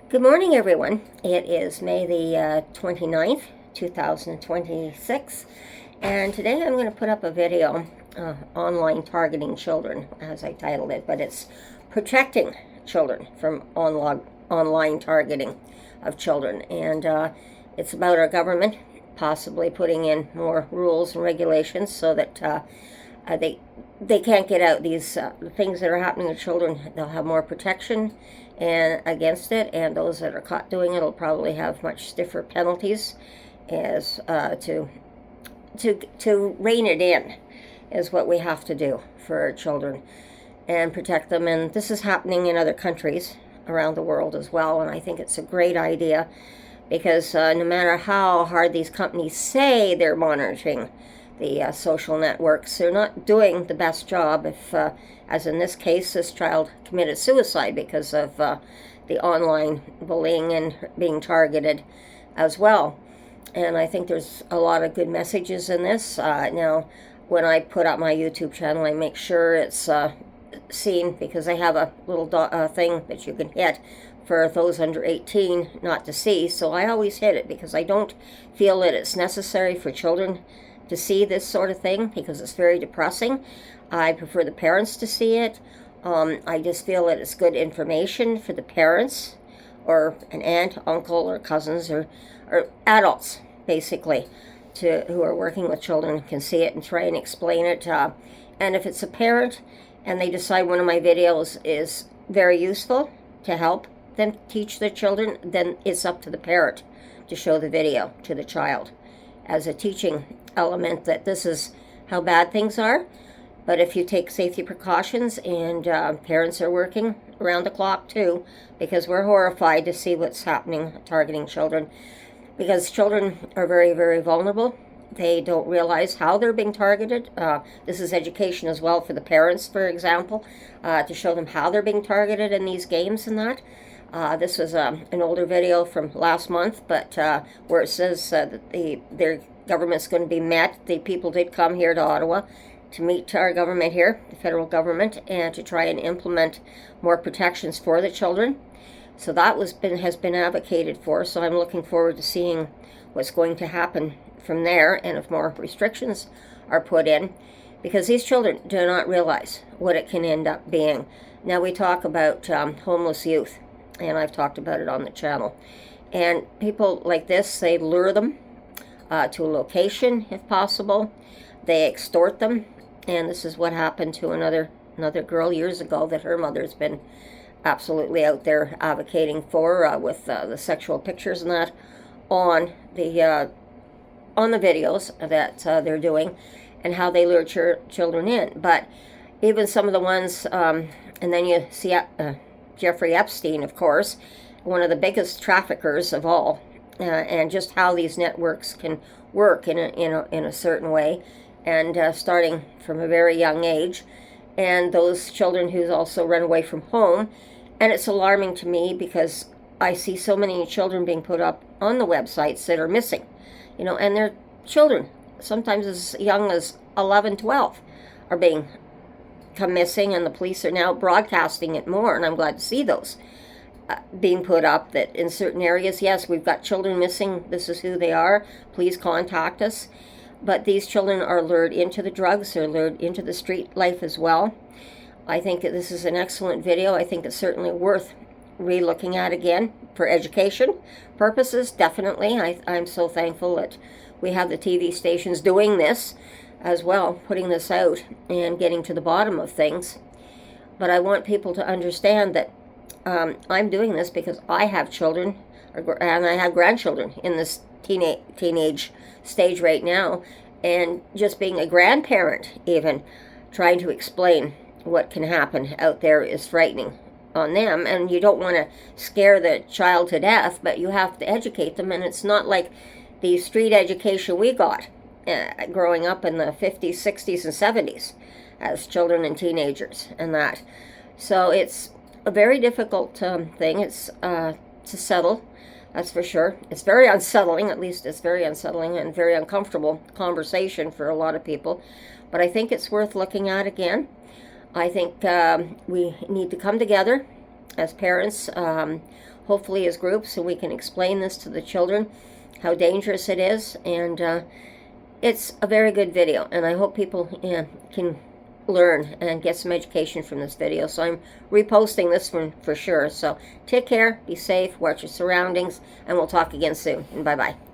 Good morning, everyone. It is May the 29th, 2026, and today I'm going to put up a video, Online Targeting Children, as I titled it, but it's protecting children from online targeting of children, and it's about our government possibly putting in more rules and regulations so that they can't get out. These things that are happening to children, they'll have more protection and against it, and those that are caught doing it will probably have much stiffer penalties as to rein it in is what we have to do for our children and protect them. And this is happening in other countries around the world as well, and I think it's a great idea because no matter how hard these companies say they're monitoring the social networks, they're not doing the best job. If, as in this case, this child committed suicide because of the online bullying and being targeted as well. And I think there's a lot of good messages in this. Now, when I put up my YouTube channel, I make sure it's seen, because I have a little thing that you can hit for those under 18 not to see. So I always hit it because I don't feel that it's necessary for children to see this sort of thing because it's very depressing. I prefer the parents to see it. I just feel that it's good information for the parents or an aunt, uncle, or cousins, or adults, basically, who are working with children can see it and try and explain it. And if it's a parent and they decide one of my videos is very useful to help them teach their children, then it's up to the parent to show the video to the child as a teaching element that this is how bad things are. But if you take safety precautions, and parents are working around the clock too, because we're horrified to see what's happening targeting children, because children are very, very vulnerable. They don't realize how they're being targeted. This is education as well for the parents, for example, to show them how they're being targeted in these games and that. This was an older video from last month, but where it says that their government's going to be met. The people did come here to Ottawa to meet our government here, the federal government, and to try and implement more protections for the children. So that has been advocated for. So I'm looking forward to seeing what's going to happen from there, and if more restrictions are put in, because these children do not realize what it can end up being. Now we talk about homeless youth, and I've talked about it on the channel. And people like this, they lure them to a location if possible. They extort them, and this is what happened to another girl years ago that her mother's been absolutely out there advocating for, with the sexual pictures and that on the videos that they're doing, and how they lure children in. But even some of the ones, and then you see Jeffrey Epstein, of course, one of the biggest traffickers of all, and just how these networks can work in a certain way, and starting from a very young age, and those children who's also run away from home. And it's alarming to me because I see so many children being put up on the websites that are missing, and they're children, sometimes as young as 11, 12, are come missing, and the police are now broadcasting it more, and I'm glad to see those being put up, that in certain areas, yes, we've got children missing, this is who they are, please contact us. But these children are lured into the drugs, they're lured into the street life as well. I think that this is an excellent video. I think it's certainly worth re-looking at again for education purposes, definitely. I'm so thankful that we have the TV stations doing this as well, putting this out and getting to the bottom of things. But I want people to understand that I'm doing this because I have children, and I have grandchildren in this teenage stage right now, and just being a grandparent, even trying to explain what can happen out there is frightening on them. And you don't want to scare the child to death, but you have to educate them. And it's not like the street education we got growing up in the 50s, 60s, and 70s as children and teenagers and that. So it's a very difficult thing. It's to settle, that's for sure. It's very unsettling, at least it's very unsettling and very uncomfortable conversation for a lot of people. But I think it's worth looking at again. I think we need to come together as parents, hopefully as groups, so we can explain this to the children, how dangerous it is. And it's a very good video, and I hope people can learn and get some education from this video. So I'm reposting this one for sure. So take care, be safe, watch your surroundings, and we'll talk again soon. And bye-bye.